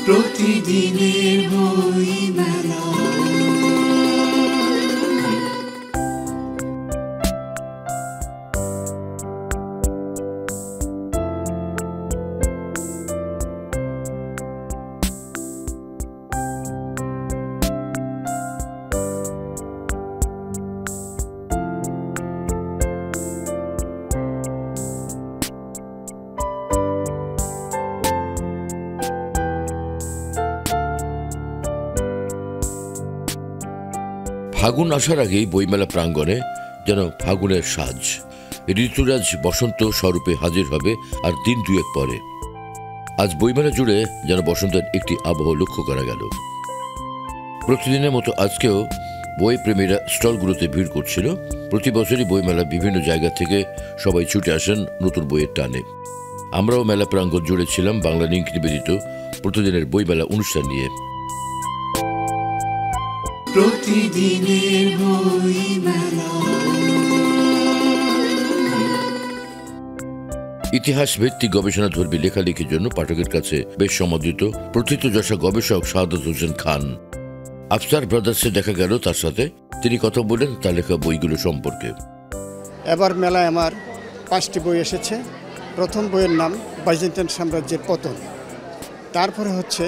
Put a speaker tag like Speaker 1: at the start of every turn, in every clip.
Speaker 1: প্রতিদিনের বইমেলা।
Speaker 2: ফাগুন আসার আগেই বইমেলা প্রাঙ্গণে যেন ফাগুনের সাজ। ঋতুরাজ বসন্ত স্বরূপে হাজির হবে আর দিন দুয়েক পরে। আজ বইমেলা জুড়ে যেন বসন্তের একটি আবহ লক্ষ্য করা গেল। প্রতিদিনের মতো আজকেও বই প্রেমীরা স্টলগুলোতে ভিড় করছিল। প্রতি বছরই বইমেলা বিভিন্ন জায়গা থেকে সবাই ছুটে আসেন নতুন বইয়ের টানে। আমরাও মেলা প্রাঙ্গণ জুড়ে ছিলাম বাংলা লিংক নিবেদিত প্রতিদিনের বইমেলা অনুষ্ঠান নিয়ে।
Speaker 1: প্রতিদিনের বইমেলা।
Speaker 2: ইতিহাস ভিত্তিক গবেষণাধর্মী লেখালেখির জন্য পাঠকের কাছে বেশ সমাদৃত প্রথিতযশা গবেষক শাহাদাত হোসেন খান। আফসার ব্রাদার্সে দেখা গেল তার সাথে। তিনি কথা বলেন তার লেখা বইগুলো সম্পর্কে।
Speaker 3: এবার মেলায় আমার 5টি বই এসেছে। প্রথম বইয়ের নাম বাইজেন্টাইন সাম্রাজ্যের পতন। তারপরে হচ্ছে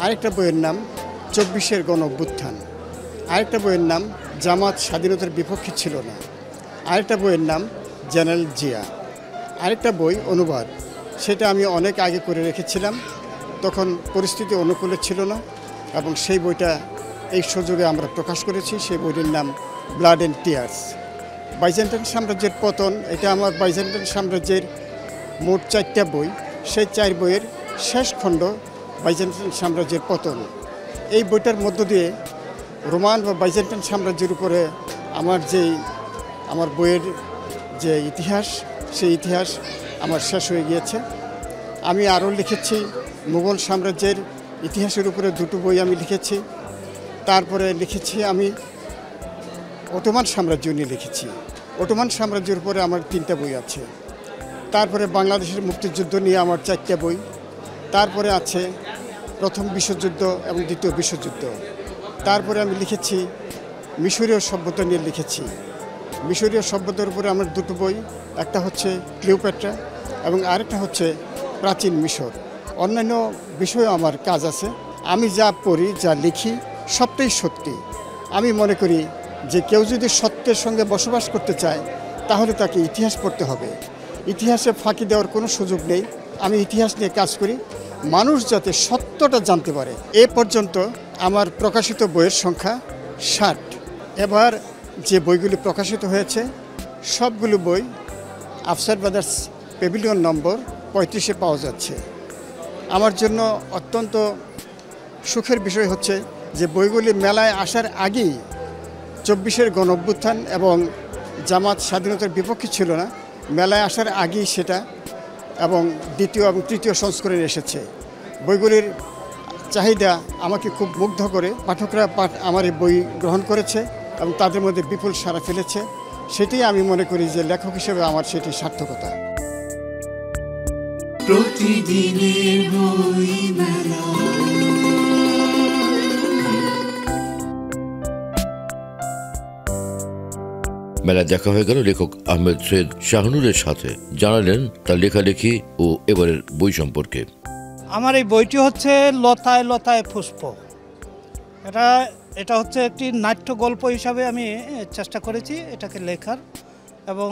Speaker 3: আরেকটা বইয়ের নাম 24-এর গণ অভ্যুত্থান। আরেকটা বইয়ের নাম জামাত স্বাধীনতার বিপক্ষে ছিল না। আরেকটা বইয়ের নাম জেনারেল জিয়া। আরেকটা বই অনুবাদ, সেটা আমি অনেক আগে করে রেখেছিলাম, তখন পরিস্থিতি অনুকূলে ছিল না, এবং সেই বইটা এই সুযোগে আমরা প্রকাশ করেছি। সেই বইটির নাম ব্লাড অ্যান্ড টিয়ার্স। বাইজেন্টাইন সাম্রাজ্যের পতন, এটা আমার বাইজেন্টাইন সাম্রাজ্যের মোট 4টা বই। সেই 4 বইয়ের শেষ খণ্ড বাইজেন্টাইন সাম্রাজ্যের পতন। এই বইটার মধ্য দিয়ে রোমান বা বাইজেন্টাইন সাম্রাজ্যের উপরে আমার বইয়ের যে ইতিহাস, সেই ইতিহাস আমার শেষ হয়ে গিয়েছে। আমি আরও লিখেছি মুঘল সাম্রাজ্যের ইতিহাসের উপরে 2টো বই আমি লিখেছি। তারপরে লিখেছি আমি অটোমান সাম্রাজ্য নিয়ে লিখেছি। অটোমান সাম্রাজ্যের উপরে আমার 3টা বই আছে। তারপরে বাংলাদেশের মুক্তিযুদ্ধ নিয়ে আমার 4টা বই। তারপরে আছে প্রথম বিশ্বযুদ্ধ এবং দ্বিতীয় বিশ্বযুদ্ধ। তারপরে আমি লিখেছি মিশরীয় সভ্যতা নিয়ে লিখেছি। মিশরীয় সভ্যতার উপরে আমার 2টো বই, একটা হচ্ছে ক্লিওপেট্রা এবং আরেকটা হচ্ছে প্রাচীন মিশর। অন্যান্য বিষয়েও আমার কাজ আছে। আমি যা পড়ি, যা লিখি, সবটাই সত্যি। আমি মনে করি যে কেউ যদি সত্যের সঙ্গে বসবাস করতে চায় তাহলে তাকে ইতিহাস পড়তে হবে। ইতিহাসে ফাঁকি দেওয়ার কোনো সুযোগ নেই। আমি ইতিহাস নিয়ে কাজ করি, মানুষ যাতে সত্যটা জানতে পারে। এ পর্যন্ত আমার প্রকাশিত বইয়ের সংখ্যা 60। এবার যে বইগুলি প্রকাশিত হয়েছে সবগুলো বই আফসার ব্রাদার্স প্যাভিলিয়ন নম্বর 35-এ পাওয়া যাচ্ছে। আমার জন্য অত্যন্ত সুখের বিষয় হচ্ছে যে বইগুলি মেলায় আসার আগেই 24-এর গণ অভ্যুত্থান এবং জামাত স্বাধীনতার বিপক্ষে ছিল না, মেলায় আসার আগেই সেটা এবং দ্বিতীয় এবং তৃতীয় সংস্করণ এসেছে। বইগুলির চাহিদা আমাকে খুব মুগ্ধ করে। পাঠকরা আমার এই বই গ্রহণ করেছে এবং তাদের মধ্যে বিপুল সাড়া ফেলেছে। সেটাই আমি মনে করি যে লেখক হিসেবে আমার সেটি সার্থকতা।
Speaker 1: প্রতিদিনের বইমেলা।
Speaker 2: মেলা দেখা হয়ে গেল লেখক আহমেদ সৈয়দ শাহনুরের সাথে। জানালেন তার লেখালেখি ও এবারের বই সম্পর্কে।
Speaker 4: আমার এই বইটি হচ্ছে লতায় লতায় পুষ্প। এটা হচ্ছে একটি নাট্য গল্প হিসাবে আমি চেষ্টা করেছি এটাকে লেখার, এবং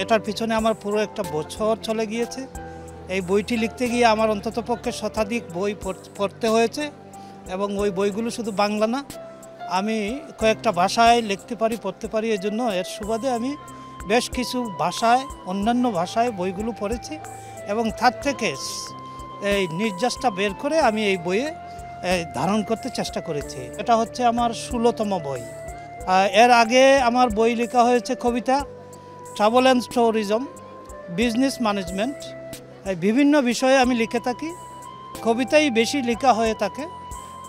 Speaker 4: এটার পিছনে আমার পুরো একটা বছর চলে গিয়েছে। এই বইটি লিখতে গিয়ে আমার অন্ততপক্ষে শতাধিক বই পড়তে হয়েছে, এবং ওই বইগুলো শুধু বাংলা না, আমি কয়েকটা ভাষায় লিখতে পারি, পড়তে পারি। এই জন্য এর সুবাদে আমি বেশ কিছু ভাষায়, অন্যান্য ভাষায় বইগুলো পড়েছি, এবং তার থেকে এই নির্যাসটা বের করে আমি এই বইয়ে ধারণ করতে চেষ্টা করেছি। এটা হচ্ছে আমার 16তম বই। এর আগে আমার বই লেখা হয়েছে কবিতা, travel and tourism, business management, বিভিন্ন বিষয়ে আমি লিখে থাকি। কবিতাই বেশি লেখা হয়ে থাকে।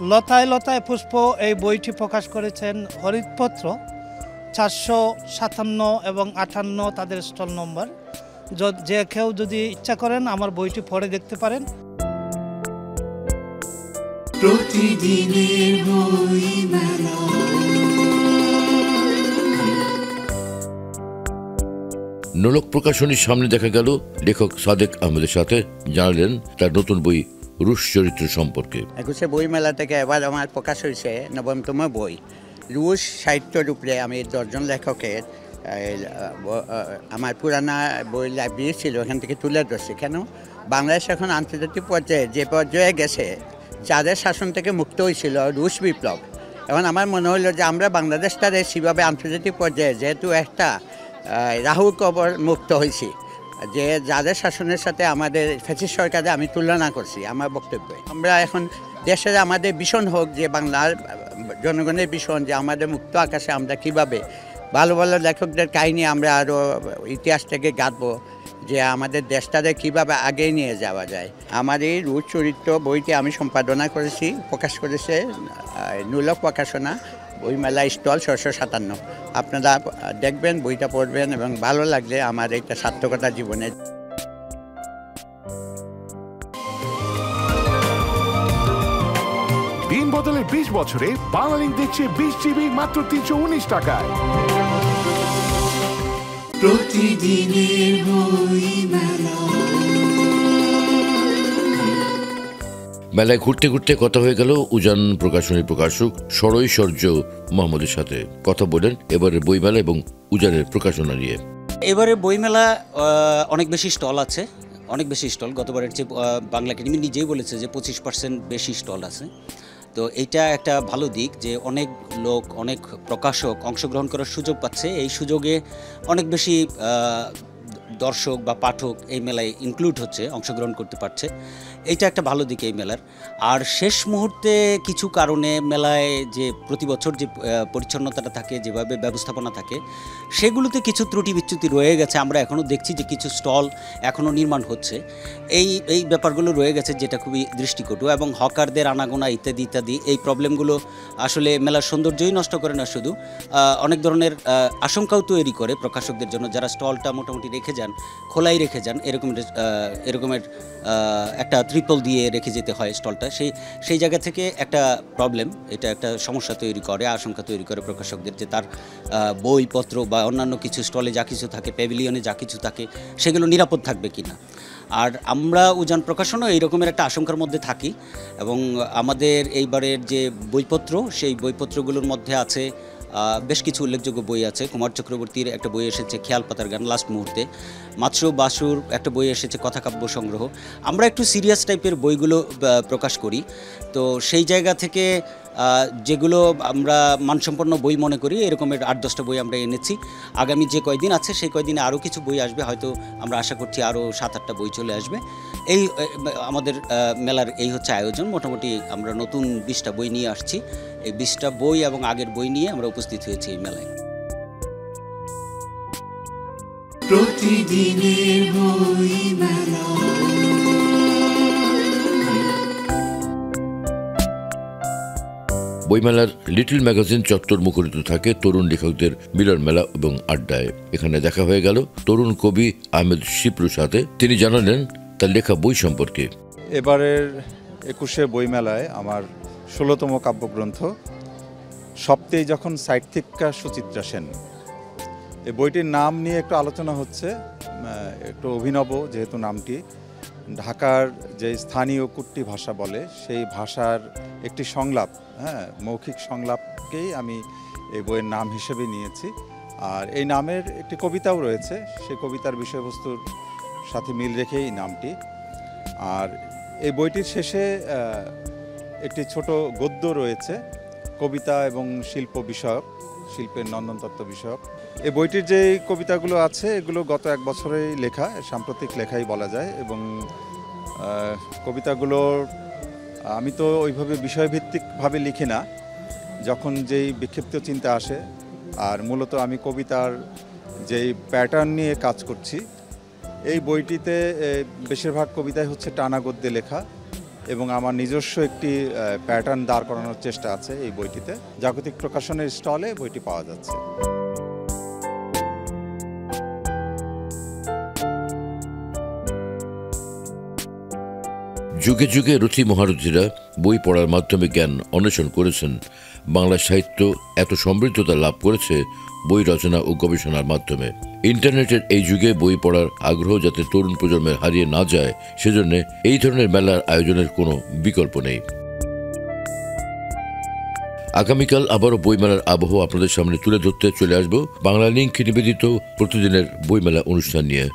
Speaker 4: লতায় লতায় পুষ্প এই বইটি প্রকাশ করেছেন হরিতপত্র, 457 এবং 58 তাদের স্টল নম্বর। যে কেউ যদি ইচ্ছা করেন আমার বইটি পড়ে দেখতে পারেন।
Speaker 1: প্রতিদিনের বইমেলা।
Speaker 2: নোলক প্রকাশনীর সামনে দেখা গেল লেখক সাদেক আহমেদের সাথে, জানালেন তার নতুন বই রুশ চরিত্র সম্পর্কে।
Speaker 5: 21শে বইমেলা থেকে এবার আমার প্রকাশ হয়েছে 9তম বই। রুশ সাহিত্যের উপরে আমি 10 জন লেখকের আমার পুরানা বই লাইব্রেরি ছিল, ওখান থেকে তুলে ধরছি। কেন বাংলাদেশ এখন আন্তর্জাতিক পর্যায়ে যে পর্যায়ে গেছে, চাঁদের শাসন থেকে মুক্ত হয়েছিল রুশ বিপ্লব। এখন আমার মনে হলো যে আমরা বাংলাদেশটারে সেভাবে আন্তর্জাতিক পর্যায়ে যেহেতু একটা রাহু কবর মুক্ত হয়েছি, যে যাদের শাসনের সাথে আমাদের ফ্যাসিস্ট সরকারে আমি তুলনা করছি আমার বক্তব্যে। আমরা এখন দেশের আমাদের ভীষণ হোক, যে বাংলার জনগণের ভীষণ, যে আমাদের মুক্ত আকাশে আমরা কিভাবে ভালো ভালো লেখকদের কাহিনী আমরা আরও ইতিহাস থেকে গাঁথবো, যে আমাদের দেশটাকে কীভাবে আগিয়ে নিয়ে যাওয়া যায়। আমার এই রুশ চরিত্র বইটি আমি সম্পাদনা করেছি, প্রকাশ করেছে নোলক প্রকাশনা, বইমেলা স্টল 657। আপনারা দেখবেন, বইটা পড়বেন এবং ভালো লাগলে আমার এইটা সার্থকতা জীবনের।
Speaker 6: দিন বদলে 20 বছরে বাংলালিংক দিচ্ছে 20 জিবি মাত্র 319 টাকায়।
Speaker 1: প্রতিদিনের বইমেলা।
Speaker 2: মেলায় ঘুরতে ঘুরতে কথা হয়ে গেল উজান প্রকাশনীর প্রকাশক সরৈশ্বর্য মোহাম্মদের সাথে। কথা বলেন এবারের বইমেলা এবং উজানের প্রকাশনা নিয়ে।
Speaker 7: এবারে বইমেলা অনেক বেশি স্টল আছে, অনেক বেশি স্টল। গতবারের চেয়ে বাংলা একাডেমি নিজেই বলেছে যে 25% বেশি স্টল আছে। তো এইটা একটা ভালো দিক যে অনেক লোক, অনেক প্রকাশক অংশগ্রহণ করার সুযোগ পাচ্ছে। এই সুযোগে অনেক বেশি দর্শক বা পাঠক এই মেলায় ইনক্লুড হচ্ছে, অংশগ্রহণ করতে পারছে। এইটা একটা ভালো দিক এই মেলার। আর শেষ মুহূর্তে কিছু কারণে মেলায় যে প্রতি বছর যে পরিচ্ছন্নতাটা থাকে, যেভাবে ব্যবস্থাপনা থাকে, সেগুলোতে কিছু ত্রুটি বিচ্যুতি রয়ে গেছে। আমরা এখনও দেখছি যে কিছু স্টল এখনও নির্মাণ হচ্ছে। এই ব্যাপারগুলো রয়ে গেছে, যেটা খুবই দৃষ্টিকটু। এবং হকারদের আনাগোনা ইত্যাদি ইত্যাদি এই প্রবলেমগুলো আসলে মেলার সৌন্দর্যই নষ্ট করে না, শুধু অনেক ধরনের আশঙ্কাও তৈরি করে প্রকাশকদের জন্য, যারা স্টলটা মোটামুটি রেখে যান, খোলাই রেখে যান। এরকমের একটা ত্রিপল দিয়ে রেখে যেতে হয় স্টলটা। সেই জায়গা থেকে একটা প্রবলেম, এটা একটা সমস্যা তৈরি করে, আশঙ্কা তৈরি করে প্রকাশকদের, যে তার বইপত্র বা অন্যান্য কিছু স্টলে যা কিছু থাকে, প্যাভিলিয়নে যা কিছু থাকে, সেগুলো নিরাপদ থাকবে কিনা। আর আমরা উজান প্রকাশনও এই রকমের একটা আশঙ্কার মধ্যে থাকি। এবং আমাদের এইবারের যে বইপত্র, সেই বইপত্রগুলোর মধ্যে আছে বেশ কিছু উল্লেখযোগ্য বই আছে। কুমার চক্রবর্তীর একটা বই এসেছে খেয়াল পাতার গান লাস্ট মুহূর্তে, মাত্র বাসুর একটা বই এসেছে কথাকাব্য সংগ্রহ। আমরা একটু সিরিয়াস টাইপের বইগুলো প্রকাশ করি। তো সেই জায়গা থেকে যেগুলো আমরা মানসম্পন্ন বই মনে করি, এরকমের 8-10টা বই আমরা এনেছি। আগামী যে কয়দিন আছে সেই কয়দিনে আরও কিছু বই আসবে, হয়তো আমরা আশা করছি আরও 7-8টা বই চলে আসবে। এই আমাদের মেলার এই হচ্ছে আয়োজন। মোটামুটি আমরা নতুন 20টা বই নিয়ে আসছি। এই 20টা বই এবং আগের বই নিয়ে আমরা উপস্থিত হয়েছি এই মেলায়।
Speaker 1: প্রতিদিনের বইমেলা।
Speaker 2: বইমেলার লিটল ম্যাগাজিন চত্বর মুখরিত থাকে তরুণ লেখকদের মিলন মেলা এবং আড্ডায়। এখানে দেখা হয়ে গেল তরুণ কবি আহমেদ শিপ্রুর সাথে। তিনি জানালেন তার লেখা বই সম্পর্কে।
Speaker 8: এবারের 21শে বইমেলায় আমার 16তম কাব্যগ্রন্থ সপ্তেই যখন সাহিত্যিকা সুচিত্রা সেন, এই বইটির নাম নিয়ে একটু আলোচনা হচ্ছে। একটু অভিনব যেহেতু নামটি, ঢাকার যে স্থানীয় কুট্টি ভাষা বলে সেই ভাষার একটি সংলাপ, মৌখিক সংলাপকেই আমি এই বইয়ের নাম হিসেবে নিয়েছি। আর এই নামের একটি কবিতাও রয়েছে, সেই কবিতার বিষয়বস্তুর সাথে মিল রেখেই এই নামটি। আর এই বইটির শেষে একটি ছোট গদ্য রয়েছে, কবিতা এবং শিল্প বিষয়ক, শিল্পের নন্দনতত্ত্ব বিষয়ক। এই বইটির যে কবিতাগুলো আছে এগুলো গত 1 বছরেই লেখা, সাম্প্রতিক লেখাই বলা যায়। এবং কবিতাগুলোর আমি তো ওইভাবে বিষয়ভিত্তিকভাবে লিখি না, যখন যেই বিক্ষিপ্ত চিন্তা আসে। আর মূলত আমি কবিতার যেই প্যাটার্ন নিয়ে কাজ করছি, এই বইটিতে বেশিরভাগ কবিতাই হচ্ছে টানা গদ্যে লেখা, এবং আমার নিজস্ব একটি প্যাটার্ন দাঁড় করানোর চেষ্টা আছে এই বইটিতে। জাগতিক প্রকাশনের স্টলে বইটি পাওয়া যাচ্ছে।
Speaker 2: যুগে যুগে রথী মহারথীরা বই পড়ার মাধ্যমে জ্ঞান অন্বেষণ করেছেন। বাংলা সাহিত্য এত সমৃদ্ধতা লাভ করেছে বই রচনা ও গবেষণার মাধ্যমে। ইন্টারনেটের এই যুগে বই পড়ার আগ্রহ যাতে তরুণ প্রজন্মের হারিয়ে না যায়, সেজন্য এই ধরনের মেলার আয়োজনের কোনো বিকল্প নেই। আগামীকাল আবারও বইমেলার আবহ আপনাদের সামনে তুলে ধরতে চলে আসব বাংলা লিংক নিবেদিত প্রতিদিনের বইমেলা অনুষ্ঠান নিয়ে।